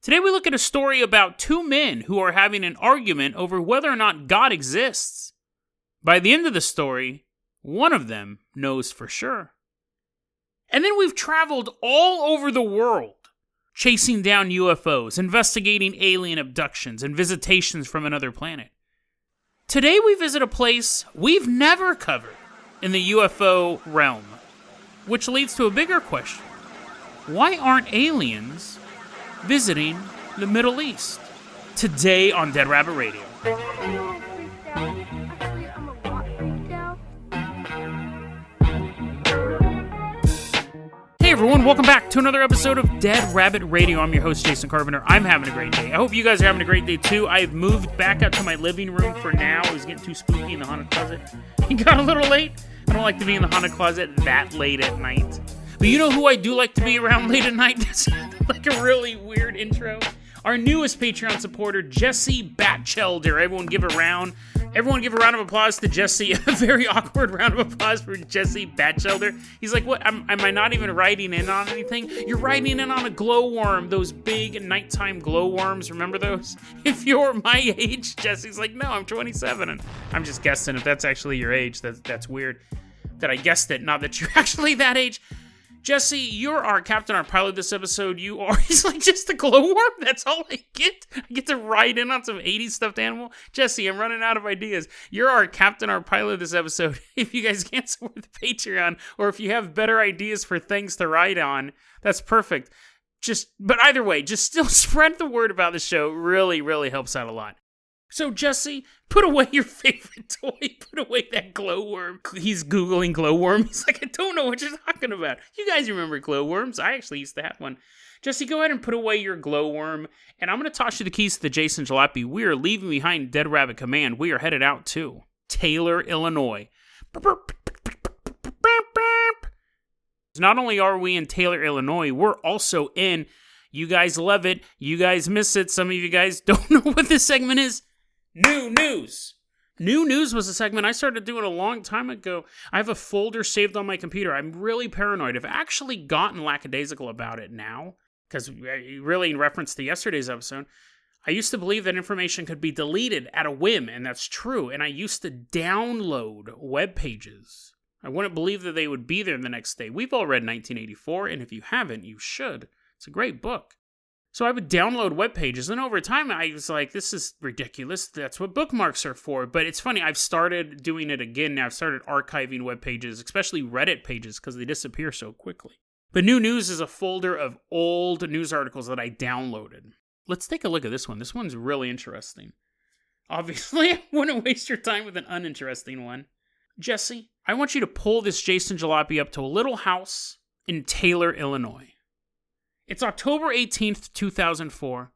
Today we look at a story about two men who are having an argument over whether or not God exists. By the end of the story, one of them knows for sure. And then we've traveled all over the world, chasing down UFOs, investigating alien abductions and visitations from another planet. Today we visit a place we've never covered in the UFO realm, which leads to a bigger question. Why aren't aliens visiting the Middle East? Today on Dead Rabbit Radio. Hey everyone, welcome back to another episode of Dead Rabbit Radio. I'm your host, Jason Carpenter. I'm having a great day. I hope you guys are having a great day too. I've moved back out to my living room for now. It was getting too spooky in the haunted closet. It got a little late. I don't like to be in the haunted closet that late at night. But you know who I do like to be around late at night? That's like a really weird intro. Our newest Patreon supporter, Jesse Batchelder. Everyone give a round of applause to Jesse. A very awkward round of applause for Jesse Batchelder. He's like, what, am I not even writing in on anything? You're writing in on a glowworm, those big nighttime glowworms. Remember those? If you're my age, Jesse's like, no, I'm 27. And I'm just guessing if that's actually your age. That's weird that I guessed it, not that you're actually that age. Jesse, you're our captain, our pilot this episode. He's like just a glowworm. That's all I get. I get to ride in on some 80s stuffed animal. Jesse, I'm running out of ideas. You're our captain, our pilot this episode. If you guys can't support the Patreon, or if you have better ideas for things to ride on, that's perfect. But either way, just still spread the word about the show. Really, really helps out a lot. So, Jesse, put away your favorite toy. Put away that glowworm. He's Googling glowworm. He's like, I don't know what you're talking about. You guys remember glowworms? I actually used to have one. Jesse, go ahead and put away your glowworm. And I'm going to toss you the keys to the Jason Jalopy. We are leaving behind Dead Rabbit Command. We are headed out to Taylor, Illinois. Not only are we in Taylor, Illinois, we're also in, you guys love it, you guys miss it, some of you guys don't know what this segment is. New News. New News was a segment I started doing a long time ago. I have a folder saved on my computer. I'm really paranoid. I've actually gotten lackadaisical about it now, because really in reference to yesterday's episode, I used to believe that information could be deleted at a whim, and that's true, and I used to download web pages. I wouldn't believe that they would be there the next day. We've all read 1984, and if you haven't, you should. It's a great book. So I would download web pages, and over time I was like, this is ridiculous. That's what bookmarks are for. But it's funny, I've started doing it again now. I've started archiving web pages, especially Reddit pages, because they disappear so quickly. But New News is a folder of old news articles that I downloaded. Let's take a look at this one. This one's really interesting. Obviously, I wouldn't waste your time with an uninteresting one. Jesse, I want you to pull this Jason Jalopy up to a little house in Taylor, Illinois. It's October 18th, 2004.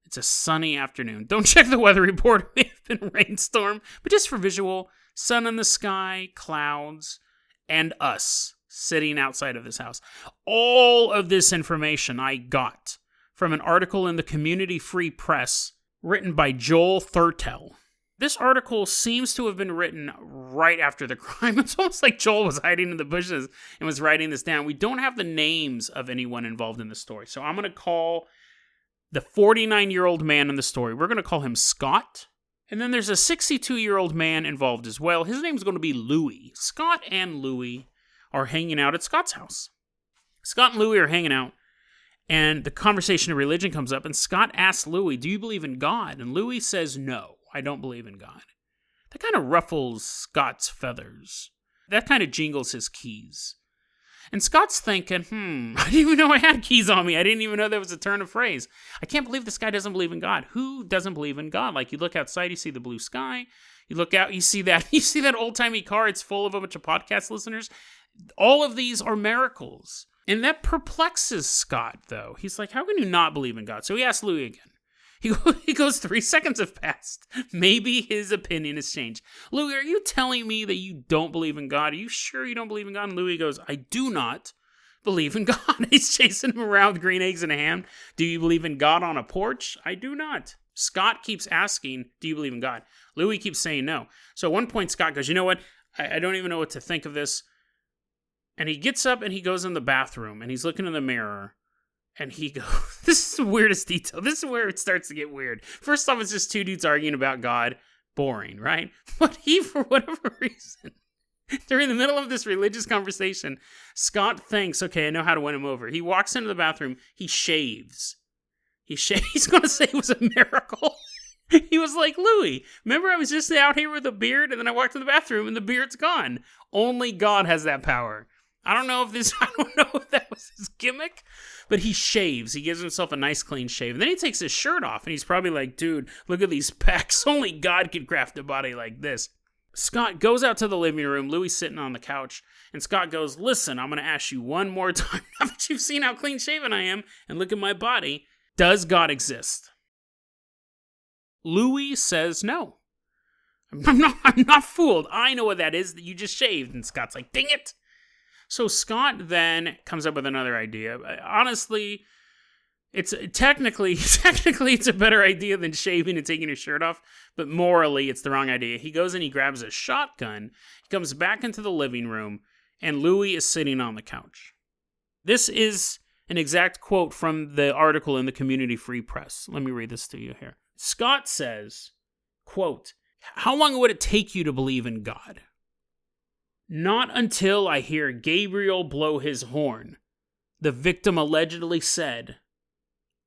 It's a sunny afternoon. Don't check the weather report. It may have been a rainstorm. But just for visual, sun in the sky, clouds, and us sitting outside of this house. All of this information I got from an article in the Community Free Press written by Joel Thurtell. This article seems to have been written right after the crime. It's almost like Joel was hiding in the bushes and was writing this down. We don't have the names of anyone involved in the story. So I'm going to call the 49-year-old man in the story, we're going to call him Scott. And then there's a 62-year-old man involved as well. His name's going to be Louie. Scott and Louie are hanging out at Scott's house. Scott and Louie are hanging out, and the conversation of religion comes up, and Scott asks Louie, do you believe in God? And Louie says no. I don't believe in God. That kind of ruffles Scott's feathers. That kind of jingles his keys. And Scott's thinking, I didn't even know I had keys on me. I didn't even know that was a turn of phrase. I can't believe this guy doesn't believe in God. Who doesn't believe in God? Like, you look outside, you see the blue sky. You look out, you see that old-timey car. It's full of a bunch of podcast listeners. All of these are miracles. And that perplexes Scott, though. He's like, how can you not believe in God? So he asks Louie again. He goes, 3 seconds have passed. Maybe his opinion has changed. Louie, are you telling me that you don't believe in God? Are you sure you don't believe in God? And Louie goes, I do not believe in God. He's chasing him around with green eggs and a ham. Do you believe in God on a porch? I do not. Scott keeps asking, do you believe in God? Louie keeps saying no. So at one point, Scott goes, you know what? I don't even know what to think of this. And he gets up and he goes in the bathroom and he's looking in the mirror. And he goes, this is the weirdest detail. This is where it starts to get weird. First off, it's just two dudes arguing about God. Boring, right? But he, for whatever reason, during the middle of this religious conversation, Scott thinks, okay, I know how to win him over. He walks into the bathroom. He shaves. He's going to say it was a miracle. He was like, Louie, remember I was just out here with a beard, and then I walked to the bathroom, and the beard's gone. Only God has that power. I don't know if that was his gimmick, but he shaves. He gives himself a nice clean shave. And then he takes his shirt off, and he's probably like, dude, look at these pecs. Only God could craft a body like this. Scott goes out to the living room. Louie's sitting on the couch, and Scott goes, listen, I'm going to ask you one more time. Now that you've seen how clean shaven I am, and look at my body, does God exist? Louie says no. I'm not fooled. I know what that is that you just shaved. And Scott's like, dang it. So Scott then comes up with another idea. Honestly, it's technically it's a better idea than shaving and taking his shirt off, but morally it's the wrong idea. He goes and he grabs a shotgun. He comes back into the living room, and Louie is sitting on the couch. This is an exact quote from the article in the Community Free Press. Let me read this to you here. Scott says, quote, how long would it take you to believe in God? Not until I hear Gabriel blow his horn, the victim allegedly said,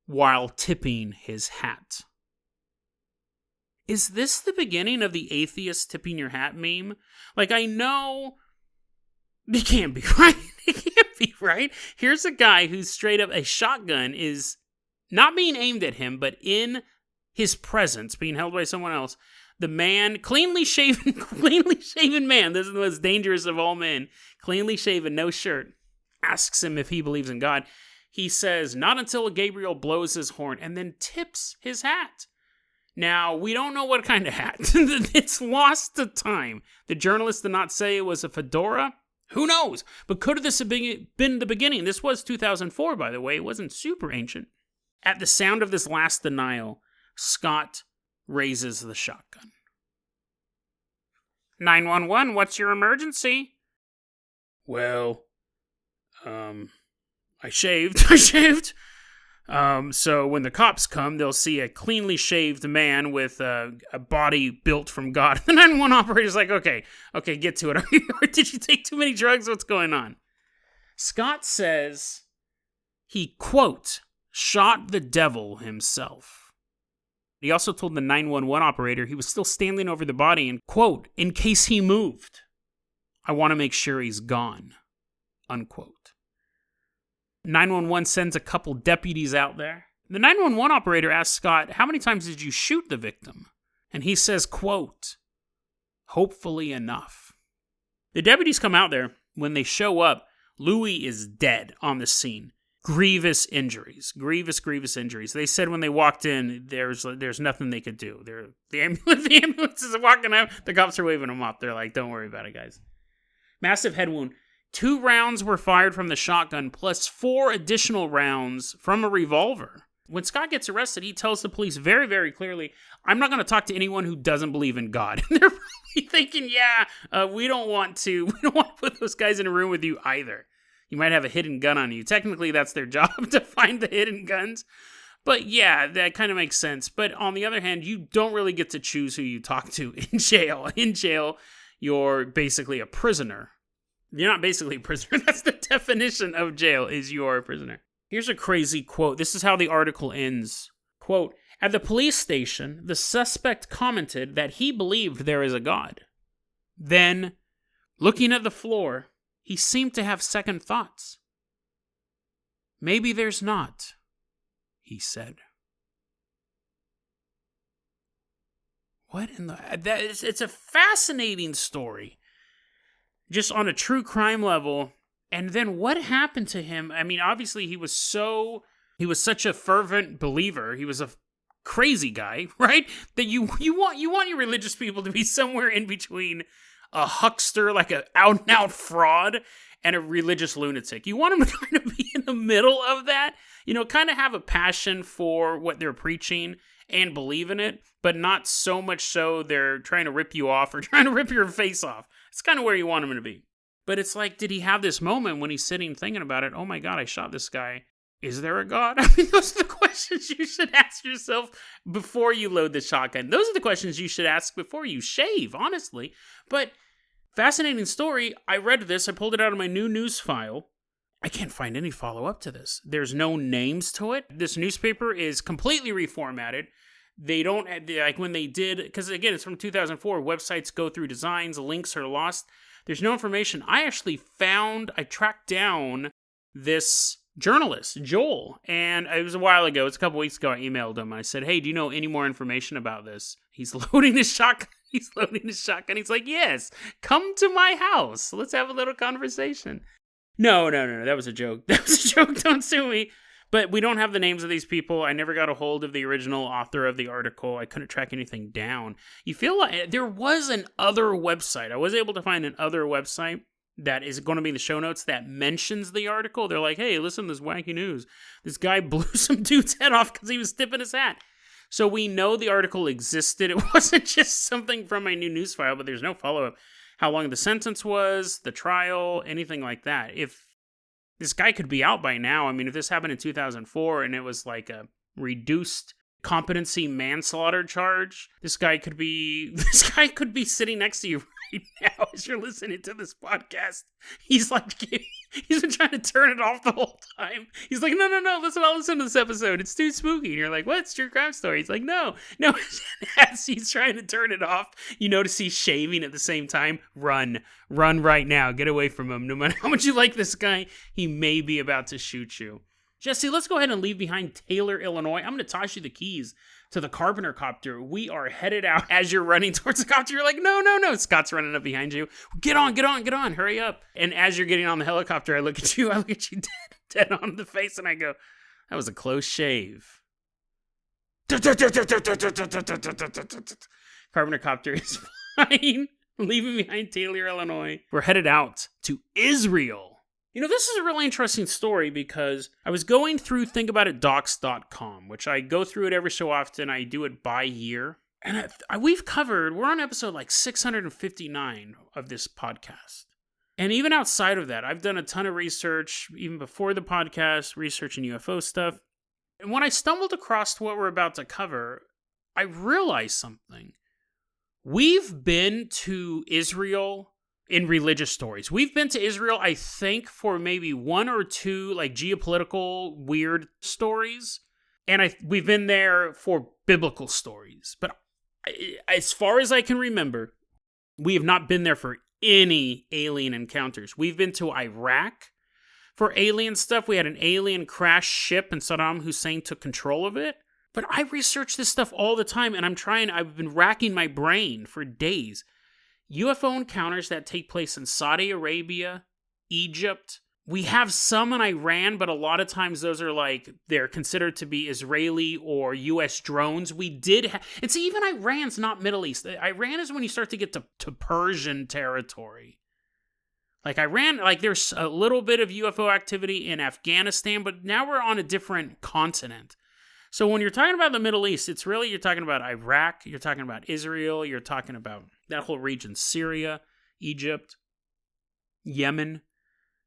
while tipping his hat. Is this the beginning of the atheist tipping your hat meme? Like, I know it can't be, right? It can't be, right? Here's a guy who's straight up, a shotgun is not being aimed at him, but in his presence, being held by someone else. The man, cleanly shaven man, this is the most dangerous of all men, cleanly shaven, no shirt, asks him if he believes in God. He says, not until Gabriel blows his horn, and then tips his hat. Now, we don't know what kind of hat. It's lost to time. The journalist did not say it was a fedora. Who knows? But could this have been the beginning? This was 2004, by the way. It wasn't super ancient. At the sound of this last denial, Scott raises the shotgun. 911, what's your emergency? Well, I shaved. So when the cops come, they'll see a cleanly shaved man with a body built from God. The 911 operator's like, okay, get to it. Did you take too many drugs? What's going on? Scott says he, quote, shot the devil himself. He also told the 911 operator he was still standing over the body and, quote, in case he moved, I want to make sure he's gone, unquote. 911 sends a couple deputies out there. The 911 operator asks Scott, how many times did you shoot the victim? And he says, quote, hopefully enough. The deputies come out there. When they show up, Louie is dead on the scene. Grievous injuries. They said when they walked in, there's nothing they could do. The ambulance is walking out. The cops are waving them up. They're like, don't worry about it, guys. Massive head wound. 2 rounds were fired from the shotgun, plus 4 additional rounds from a revolver. When Scott gets arrested, he tells the police very, very clearly, I'm not going to talk to anyone who doesn't believe in God. And they're probably thinking, we don't want to put those guys in a room with you either. You might have a hidden gun on you. Technically, that's their job, to find the hidden guns. But yeah, that kind of makes sense. But on the other hand, you don't really get to choose who you talk to in jail. In jail, you're basically a prisoner. You're not basically a prisoner. That's the definition of jail, is you're a prisoner. Here's a crazy quote. This is how the article ends. Quote, at the police station, the suspect commented that he believed there is a God. Then, looking at the floor, he seemed to have second thoughts. Maybe there's not, he said. What in the... It's a fascinating story. Just on a true crime level. And then what happened to him? I mean, obviously he was such a fervent believer. He was a crazy guy, right? That you want your religious people to be somewhere in between a huckster, like an out-and-out fraud, and a religious lunatic. You want them to kind of be in the middle of that, kind of have a passion for what they're preaching and believe in it, but not so much so they're trying to rip you off or trying to rip your face off. It's kind of where you want them to be. But it's like, did he have this moment when he's sitting thinking about it? Oh my God, I shot this guy. Is there a God? I mean, those are the questions you should ask yourself before you load the shotgun. Those are the questions you should ask before you shave, honestly. But fascinating story. I read this. I pulled it out of my new news file. I can't find any follow-up to this. There's no names to it. This newspaper is completely reformatted. They don't, like when they did, because again, it's from 2004. Websites go through designs. Links are lost. There's no information. I tracked down this journalist, Joel, and it was a while ago. It's a couple weeks ago. I emailed him. I said, hey, do you know any more information about this? He's loading his shotgun. He's He's like, yes, come to my house. Let's have a little conversation. No. That was a joke. Don't sue me. But we don't have the names of these people. I never got a hold of the original author of the article. I couldn't track anything down. You feel like there was an other website. I was able to find an other website that is going to be in the show notes that mentions the article. They're like, hey, listen to this wacky news. This guy blew some dude's head off because he was tipping his hat. So we know the article existed. It wasn't just something from my new news file, but there's no follow-up. How long the sentence was, the trial, anything like that. If this guy could be out by now. I mean, if this happened in 2004 and it was like a reduced competency manslaughter charge, this guy could be sitting next to you right now as you're listening to this podcast. He's been trying to turn it off the whole time. He's like, no, I'll listen to this episode. It's too spooky. And you're like, what? It's true crime story. He's like, no. As he's trying to turn it off, you notice he's shaving at the same time. Run right now. Get away from him. No matter how much you like this guy, he may be about to shoot you. Jesse, let's go ahead and leave behind Taylor, Illinois. I'm going to toss you the keys to the Carpenter copter. We are headed out. As you're running towards the copter, you're like, no. Scott's running up behind you. Get on. Hurry up. And as you're getting on the helicopter, I look at you dead on the face, and I go, that was a close shave. Carpenter copter is fine. Leaving behind Taylor, Illinois. We're headed out to Israel. You know, this is a really interesting story because I was going through thinkaboutitdocs.com, which I go through it every so often. I do it by year. And we're on episode like 659 of this podcast. And even outside of that, I've done a ton of research, even before the podcast, researching UFO stuff. And when I stumbled across what we're about to cover, I realized something. We've been to Israel in religious stories. We've been to Israel, I think, for maybe one or two like geopolitical weird stories. And we've been there for biblical stories. But as far as I can remember, we have not been there for any alien encounters. We've been to Iraq for alien stuff. We had an alien crash ship and Saddam Hussein took control of it. But I research this stuff all the time and I've been racking my brain for days. UFO encounters that take place in Saudi Arabia, Egypt. We have some in Iran, but a lot of times those are they're considered to be Israeli or U.S. drones. And see, even Iran's not Middle East. Iran is when you start to get to Persian territory. Like Iran, there's a little bit of UFO activity in Afghanistan, but now we're on a different continent. So when you're talking about the Middle East, you're talking about Iraq, you're talking about Israel, you're talking about that whole region, Syria, Egypt, Yemen.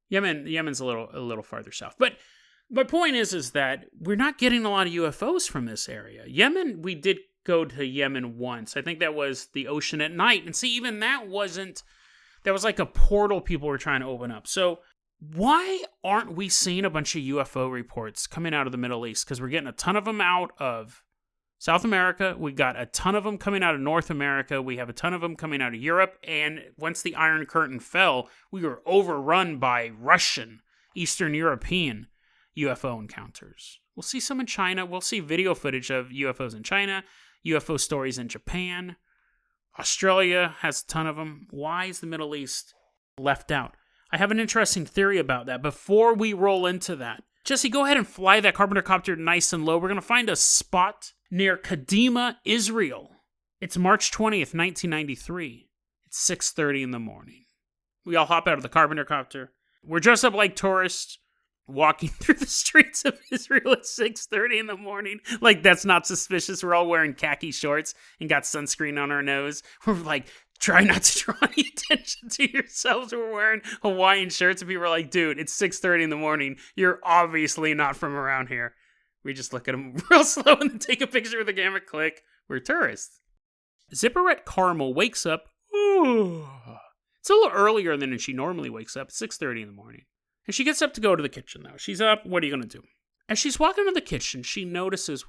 Yemen's a little farther south. But my point is that we're not getting a lot of UFOs from this area. Yemen, we did go to Yemen once. I think that was the ocean at night. And see, even that was like a portal people were trying to open up. So why aren't we seeing a bunch of UFO reports coming out of the Middle East? Because we're getting a ton of them out of South America. We got a ton of them coming out of North America. We have a ton of them coming out of Europe. And once the Iron Curtain fell, we were overrun by Russian, Eastern European UFO encounters. We'll see some in China. We'll see video footage of UFOs in China, UFO stories in Japan. Australia has a ton of them. Why is the Middle East left out? I have an interesting theory about that. Before we roll into that, Jesse, go ahead and fly that Carpenter copter nice and low. We're going to find a spot near Kadima, Israel. It's March 20th, 1993. It's 6:30 in the morning. We all hop out of the Carpenter copter. We're dressed up like tourists, walking through the streets of Israel at 6:30 in the morning. Like, that's not suspicious. We're all wearing khaki shorts and got sunscreen on our nose. We're Try not to draw any attention to yourselves. We're wearing Hawaiian shirts and people are like, dude, it's 6:30 in the morning. You're obviously not from around here. We just look at them real slow and then take a picture with the camera, click. We're tourists. Zipperette Caramel wakes up. Ooh. It's a little earlier than she normally wakes up. It's 6:30 in the morning. And she gets up to go to the kitchen, though. She's up. What are you going to do? As she's walking to the kitchen, she notices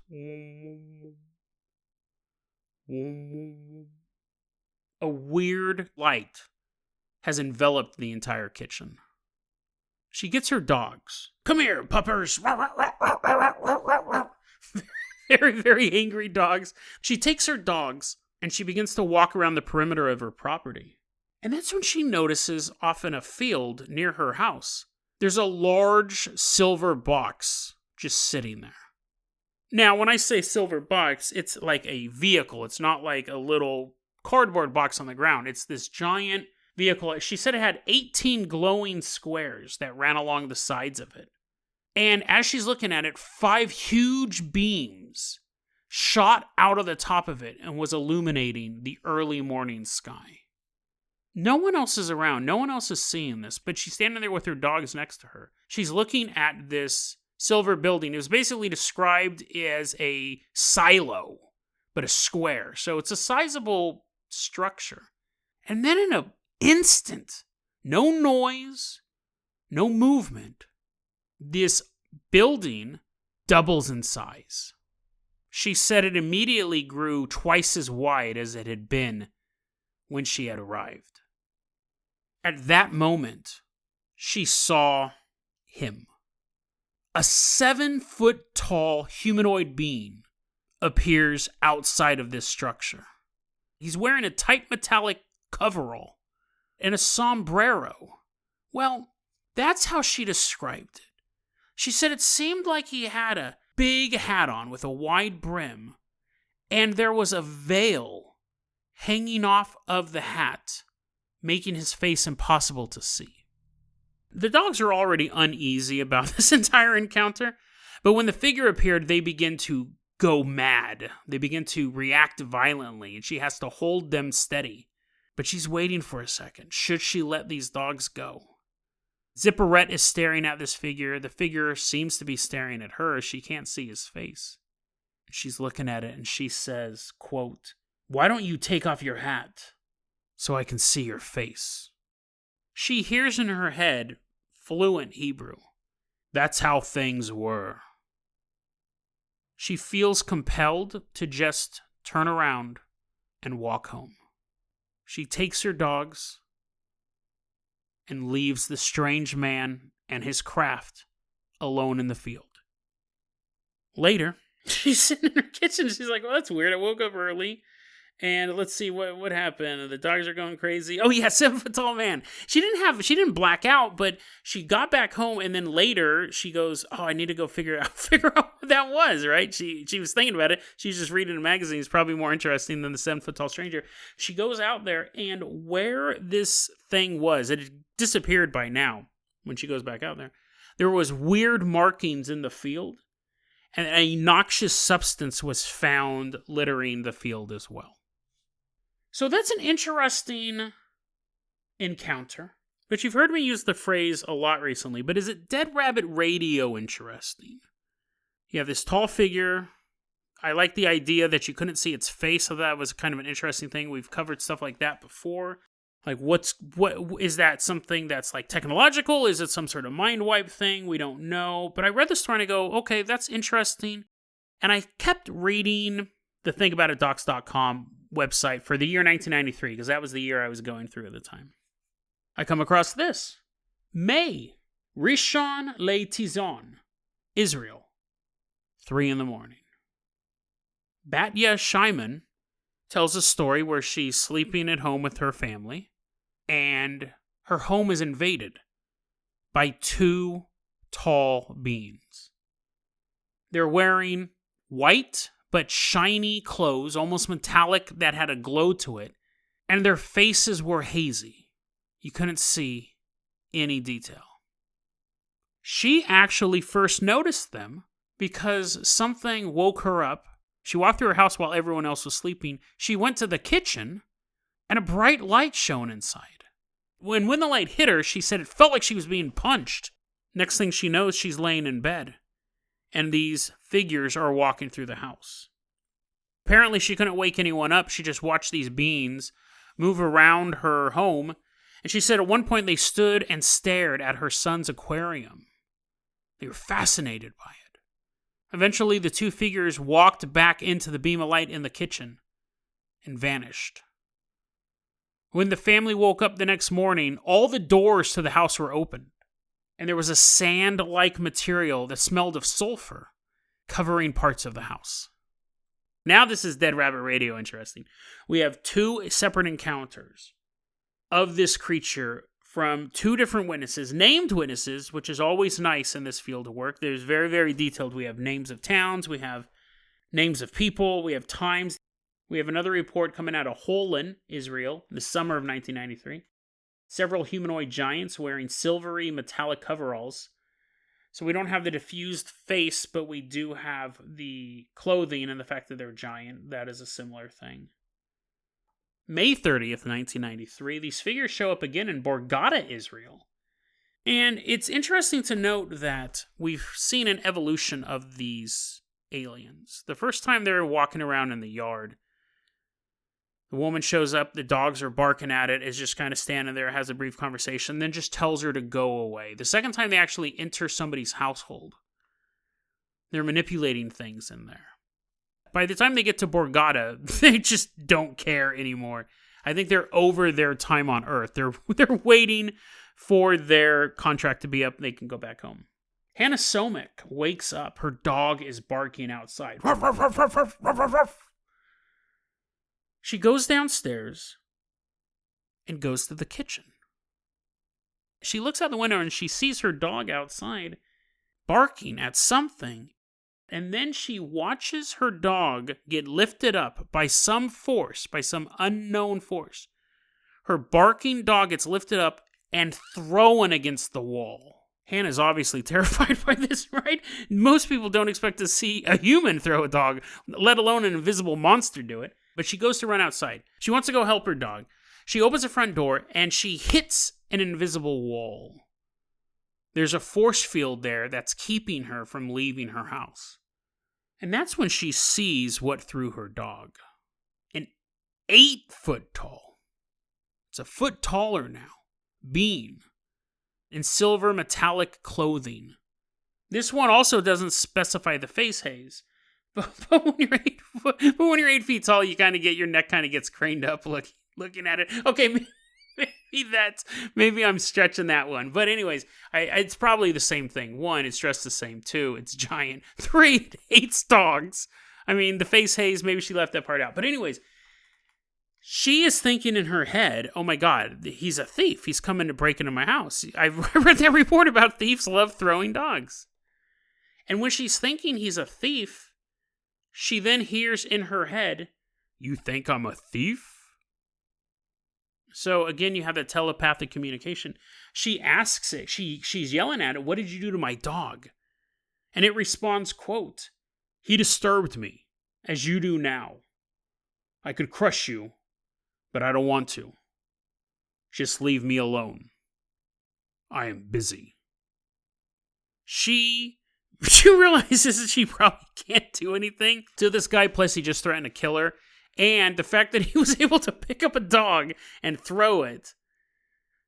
a weird light has enveloped the entire kitchen. She gets her dogs. Come here, puppers. Very, very angry dogs. She takes her dogs and she begins to walk around the perimeter of her property. And that's when she notices off in a field near her house, there's a large silver box just sitting there. Now, when I say silver box, it's like a vehicle. It's not like a little cardboard box on the ground. It's this giant vehicle. She said it had 18 glowing squares that ran along the sides of it. And as she's looking at it, 5 huge beams shot out of the top of it and was illuminating the early morning sky. No one else is around. No one else is seeing this, but she's standing there with her dogs next to her. She's looking at this silver building. It was basically described as a silo, but a square. So it's a sizable structure. And then in an instant, no noise, no movement, this building doubles in size. She said it immediately grew twice as wide as it had been when she had arrived. At that moment, she saw him. A 7-foot-tall humanoid being appears outside of this structure. He's wearing a tight metallic coverall and a sombrero. Well, that's how she described it. She said it seemed like he had a big hat on with a wide brim, and there was a veil hanging off of the hat, making his face impossible to see. The dogs are already uneasy about this entire encounter, but when the figure appeared, they begin to go mad. They begin to react violently, and she has to hold them steady. But she's waiting for a second. Should she let these dogs go? Zipperette is staring at this figure. The figure seems to be staring at her. She can't see his face. She's looking at it, and she says, quote, "Why don't you take off your hat so I can see your face?" She hears in her head fluent Hebrew. That's how things were. She feels compelled to just turn around and walk home. She takes her dogs and leaves the strange man and his craft alone in the field. Later, she's sitting in her kitchen. She's like, well, that's weird. I woke up early. And let's see what happened. The dogs are going crazy. Oh yeah, 7-foot-tall man. She didn't black out, but she got back home, and then later she goes, "Oh, I need to go figure out what that was." Right? She was thinking about it. She's just reading a magazine. It's probably more interesting than the 7-foot-tall stranger. She goes out there, and where this thing was, it had disappeared by now. When she goes back out there was weird markings in the field, and a noxious substance was found littering the field as well. So that's an interesting encounter. But you've heard me use the phrase a lot recently, but is it Dead Rabbit Radio interesting? You have this tall figure. I like the idea that you couldn't see its face, so that was kind of an interesting thing. We've covered stuff like that before. Like, what is that something that's like technological? Is it some sort of mind wipe thing? We don't know. But I read the story and I go, okay, that's interesting. And I kept reading the thinkaboutitdocs.com website for the year 1993, because that was the year I was going through at the time. I come across this. May, Rishon LeZion, Israel, 3 a.m. Batya Chyme tells a story where she's sleeping at home with her family, and her home is invaded by 2 tall beings. They're wearing white but shiny clothes, almost metallic, that had a glow to it, and their faces were hazy. You couldn't see any detail. She actually first noticed them because something woke her up. She walked through her house while everyone else was sleeping. She went to the kitchen, and a bright light shone inside. When the light hit her, she said it felt like she was being punched. Next thing she knows, she's laying in bed, and these figures are walking through the house. Apparently, she couldn't wake anyone up. She just watched these beings move around her home, and she said at one point they stood and stared at her son's aquarium. They were fascinated by it. Eventually, the two figures walked back into the beam of light in the kitchen and vanished. When the family woke up the next morning, all the doors to the house were open, and there was a sand-like material that smelled of sulfur covering parts of the house. Now this is Dead Rabbit Radio interesting. We have two separate encounters of this creature from two different witnesses, named witnesses, which is always nice in this field of work. There's very, very detailed. We have names of towns, we have names of people, we have times. We have another report coming out of Holon, Israel, in the summer of 1993. Several humanoid giants wearing silvery metallic coveralls. So we don't have the diffused face, but we do have the clothing and the fact that they're giant. That is a similar thing. May 30th, 1993, these figures show up again in Borgata, Israel. And it's interesting to note that we've seen an evolution of these aliens. The first time they were walking around in the yard, the woman shows up, the dogs are barking at it, is just kind of standing there, has a brief conversation, then just tells her to go away. The second time they actually enter somebody's household, they're manipulating things in there. By the time they get to Borgata, they just don't care anymore. I think they're over their time on Earth. They're waiting for their contract to be up and they can go back home. Hannah Somek wakes up. Her dog is barking outside. Ruff, ruff, ruff, ruff, ruff, ruff, ruff. She goes downstairs and goes to the kitchen. She looks out the window and she sees her dog outside barking at something. And then she watches her dog get lifted up by some force, by some unknown force. Her barking dog gets lifted up and thrown against the wall. Hannah's obviously terrified by this, right? Most people don't expect to see a human throw a dog, let alone an invisible monster do it. But she goes to run outside. She wants to go help her dog. She opens the front door and she hits an invisible wall. There's a force field there that's keeping her from leaving her house. And that's when she sees what threw her dog. An 8-foot tall, it's a foot taller now, being in silver metallic clothing. This one also doesn't specify the face haze. But when you're 8 feet tall, you kind of get, your neck kind of gets craned up looking at it. Okay, maybe I'm stretching that one. But anyways, it's probably the same thing. 1, it's dressed the same. 2, it's giant. 3, it hates dogs. I mean, the face haze, maybe she left that part out. But anyways, she is thinking in her head, oh my God, he's a thief. He's coming to break into my house. I read that report about thieves love throwing dogs. And when she's thinking he's a thief, she then hears in her head, "You think I'm a thief?" So again, you have that telepathic communication. She asks it, she's yelling at it, "What did you do to my dog?" And it responds, quote, "He disturbed me, as you do now. I could crush you, but I don't want to. Just leave me alone. I am busy." She realizes that she probably can't do anything to this guy, plus he just threatened to kill her. And the fact that he was able to pick up a dog and throw it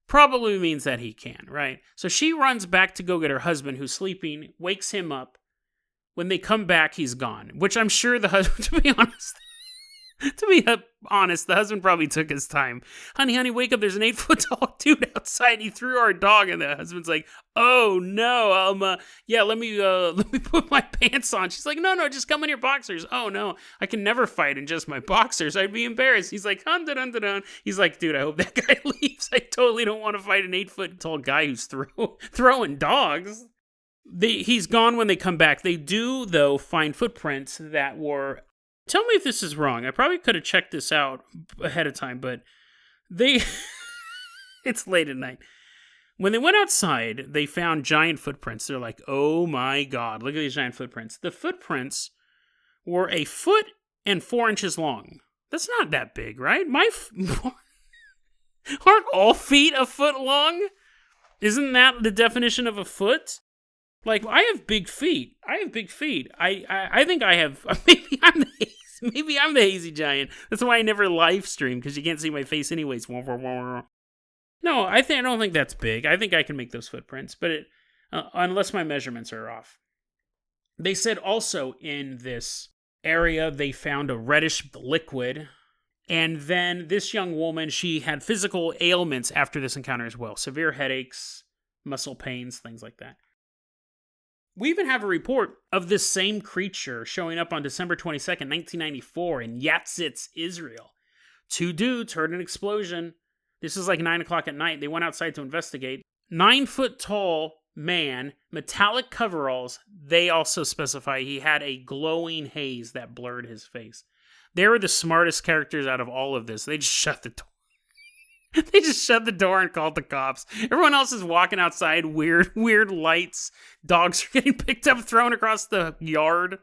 probably means that he can, right? So she runs back to go get her husband, who's sleeping, wakes him up. When they come back, he's gone. Which I'm sure the husband, to be honest, the husband probably took his time. Honey, wake up. There's an 8-foot tall dude outside. He threw our dog. And the husband's like, "Oh, no. Let me put my pants on." She's like, no, just come in your boxers. "Oh, no. I can never fight in just my boxers. I'd be embarrassed." He's like, dun, dun, dun, dun. He's like, "Dude, I hope that guy leaves. I totally don't want to fight an 8-foot tall guy who's throwing dogs." He's gone when they come back. They do, though, find footprints that were... Tell me if this is wrong. I probably could have checked this out ahead of time, but it's late at night. When they went outside, they found giant footprints. They're like, "Oh my God, look at these giant footprints." The footprints were 1 foot and 4 inches long. That's not that big, right? Aren't all feet a foot long? Isn't that the definition of a foot? Like, I have big feet. I think I have. Maybe I'm the hazy giant. That's why I never live stream, because you can't see my face anyways. No, I don't think that's big. I think I can make those footprints, but unless my measurements are off. They said also in this area they found a reddish liquid. And then this young woman, she had physical ailments after this encounter as well. Severe headaches, muscle pains, things like that. We even have a report of this same creature showing up on December 22nd, 1994 in Yatzitz, Israel. 2 dudes heard an explosion. This is like 9 o'clock at night. They went outside to investigate. 9-foot-tall man, metallic coveralls. They also specify he had a glowing haze that blurred his face. They were the smartest characters out of all of this. They just shut the door. They just shut the door and called the cops. Everyone else is walking outside, weird lights. Dogs are getting picked up, thrown across the yard.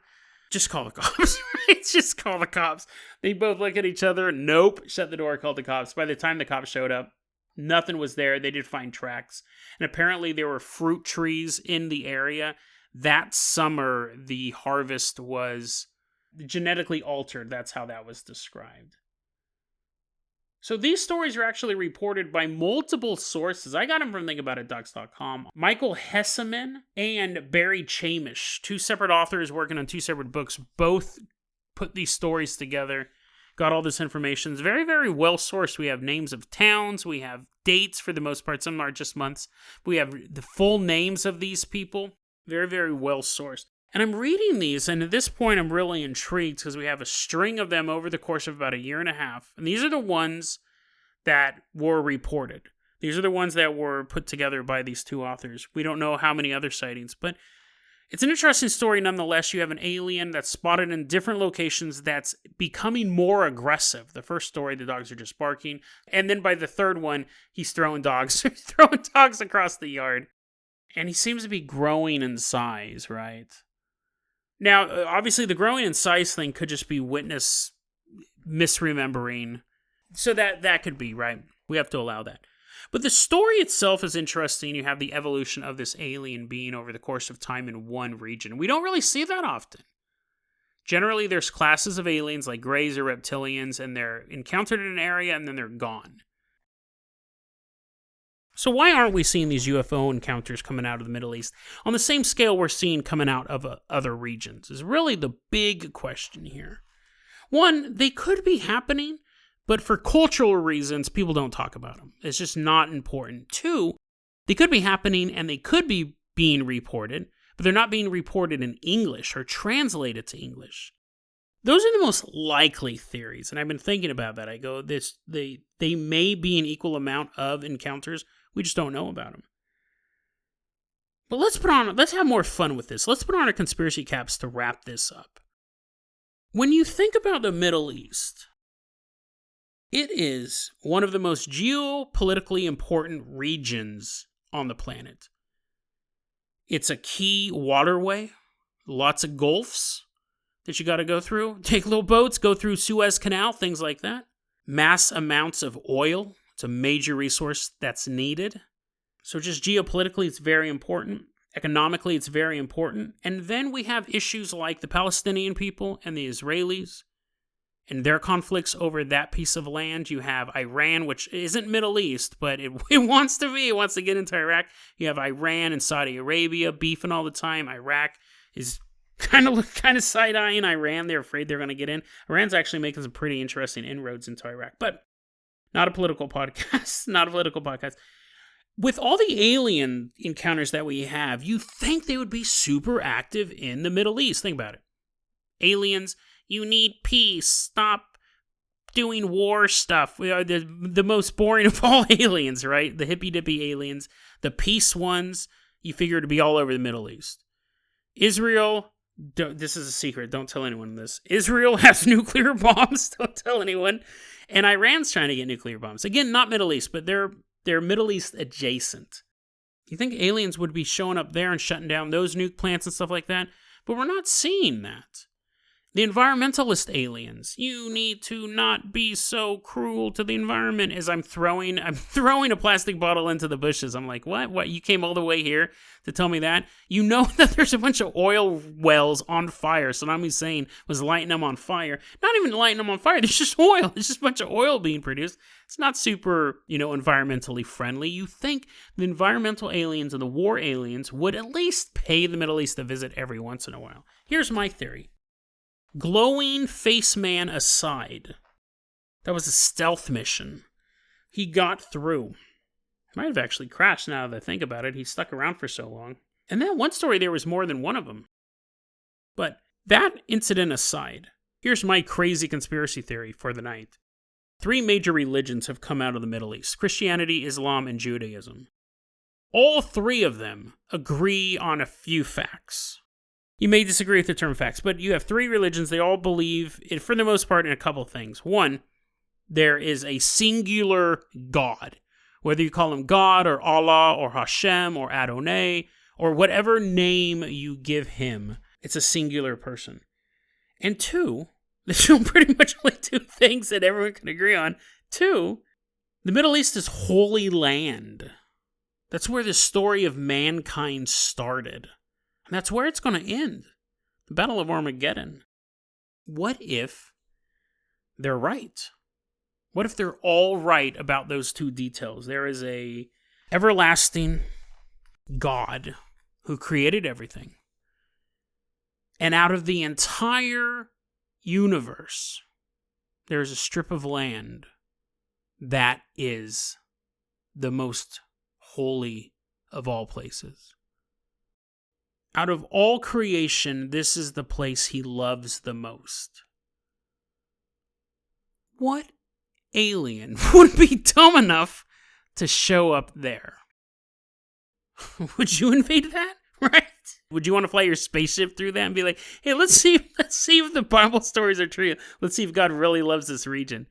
Just call the cops, right? Just call the cops. They both look at each other. Nope. Shut the door, called the cops. By the time the cops showed up, nothing was there. They did find tracks. And apparently there were fruit trees in the area. That summer, the harvest was genetically altered. That's how that was described. So these stories are actually reported by multiple sources. I got them from thinkaboutitdocs.com. Michael Hesseman and Barry Chamish, 2 separate authors working on 2 separate books, both put these stories together, got all this information. It's very, very well sourced. We have names of towns, we have dates for the most part, some are just months. We have the full names of these people. Very, very well sourced. And I'm reading these, and at this point I'm really intrigued because we have a string of them over the course of about a year and a half. And these are the ones that were reported. These are the ones that were put together by these 2 authors. We don't know how many other sightings, but it's an interesting story nonetheless. You have an alien that's spotted in different locations that's becoming more aggressive. The first story, the dogs are just barking. And then by the third one, he's throwing dogs across the yard. And he seems to be growing in size, right? Now, obviously, the growing in size thing could just be witness misremembering. So that could be, right? We have to allow that. But the story itself is interesting. You have the evolution of this alien being over the course of time in one region. We don't really see that often. Generally, there's classes of aliens like Greys or reptilians, and they're encountered in an area and then they're gone. So why aren't we seeing these UFO encounters coming out of the Middle East on the same scale we're seeing coming out of other regions is really the big question here. One, they could be happening, but for cultural reasons, people don't talk about them. It's just not important. 2, they could be happening and they could be being reported, but they're not being reported in English or translated to English. Those are the most likely theories, and I've been thinking about that. I go, they may be an equal amount of encounters. We just don't know about them. But let's have more fun with this. Let's put on our conspiracy caps to wrap this up. When you think about the Middle East, it is one of the most geopolitically important regions on the planet. It's a key waterway, lots of gulfs that you got to go through. Take little boats, go through Suez Canal, things like that. Mass amounts of oil. It's a major resource that's needed. So just geopolitically, it's very important. Economically, it's very important. And then we have issues like the Palestinian people and the Israelis and their conflicts over that piece of land. You have Iran, which isn't Middle East, but it wants to be. It wants to get into Iraq. You have Iran and Saudi Arabia beefing all the time. Iraq is kind of side-eyeing Iran. They're afraid they're going to get in. Iran's actually making some pretty interesting inroads into Iraq. But not a political podcast. Not a political podcast. With all the alien encounters that we have, you think they would be super active in the Middle East. Think about it. Aliens, you need peace. Stop doing war stuff. We are the most boring of all aliens, right? The hippy-dippy aliens. The peace ones, you figure to be all over the Middle East. Israel, this is a secret. Don't tell anyone this. Israel has nuclear bombs. Don't tell anyone. And Iran's trying to get nuclear bombs. Again, not Middle East, but they're Middle East adjacent. You think aliens would be showing up there and shutting down those nuke plants and stuff like that? But we're not seeing that. The environmentalist aliens, you need to not be so cruel to the environment. As I'm throwing a plastic bottle into the bushes. I'm like, what? You came all the way here to tell me that? You know that there's a bunch of oil wells on fire. Saddam Hussein was lighting them on fire. Not even lighting them on fire. There's just oil. There's just a bunch of oil being produced. It's not super, environmentally friendly. You think the environmental aliens and the war aliens would at least pay the Middle East a visit every once in a while. Here's my theory. Glowing face man aside, that was a stealth mission. He got through. Might have actually crashed now that I think about it. He stuck around for so long. And that one story, there was more than one of them. But that incident aside, here's my crazy conspiracy theory for the night. 3 major religions have come out of the Middle East: Christianity, Islam, and Judaism. All 3 of them agree on a few facts. You may disagree with the term facts, but you have 3 religions. They all believe, for the most part, in a couple things. One, there is a singular God. Whether you call him God or Allah or Hashem or Adonai or whatever name you give him, it's a singular person. And 2, there's pretty much only 2 things that everyone can agree on. 2, the Middle East is holy land. That's where the story of mankind started. And that's where it's going to end. The Battle of Armageddon. What if they're right? What if they're all right about those 2 details? There is a everlasting God who created everything. And out of the entire universe, there's a strip of land that is the most holy of all places. Out of all creation, this is the place he loves the most. What alien would be dumb enough to show up there? Would you invade that? Right? Would you want to fly your spaceship through that and be like, hey, let's see if the Bible stories are true. Let's see if God really loves this region.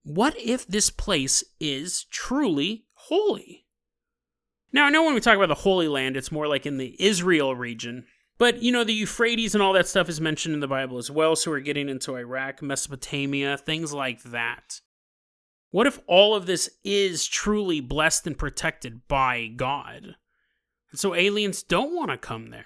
What if this place is truly holy? Now, I know when we talk about the Holy Land, it's more like in the Israel region. But, the Euphrates and all that stuff is mentioned in the Bible as well, so we're getting into Iraq, Mesopotamia, things like that. What if all of this is truly blessed and protected by God? And so aliens don't want to come there.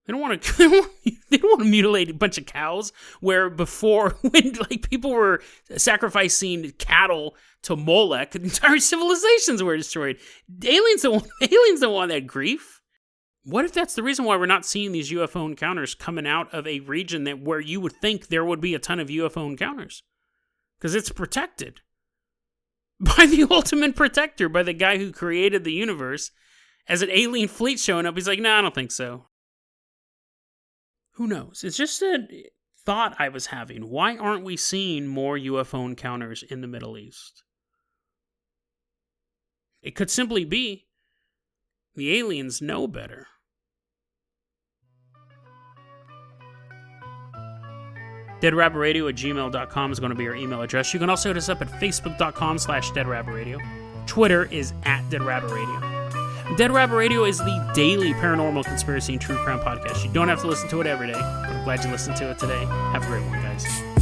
They don't want to mutilate a bunch of cows where before, when people were sacrificing cattle to Molech, entire civilizations were destroyed. Aliens don't want that grief. What if that's the reason why we're not seeing these UFO encounters coming out of a region where you would think there would be a ton of UFO encounters? Because it's protected by the ultimate protector, by the guy who created the universe. As an alien fleet showing up, he's like, I don't think so. Who knows? It's just a thought I was having. Why aren't we seeing more UFO encounters in the Middle East? It could simply be the aliens know better. DeadRabbitRadio@gmail.com is going to be our email address. You can also hit us up at Facebook.com/DeadRabbitRadio. Twitter is @DeadRabbitRadio. Dead Rabbit Radio is the daily paranormal conspiracy and true crime podcast. You don't have to listen to it every day, but I'm glad you listened to it today. Have a great one, guys.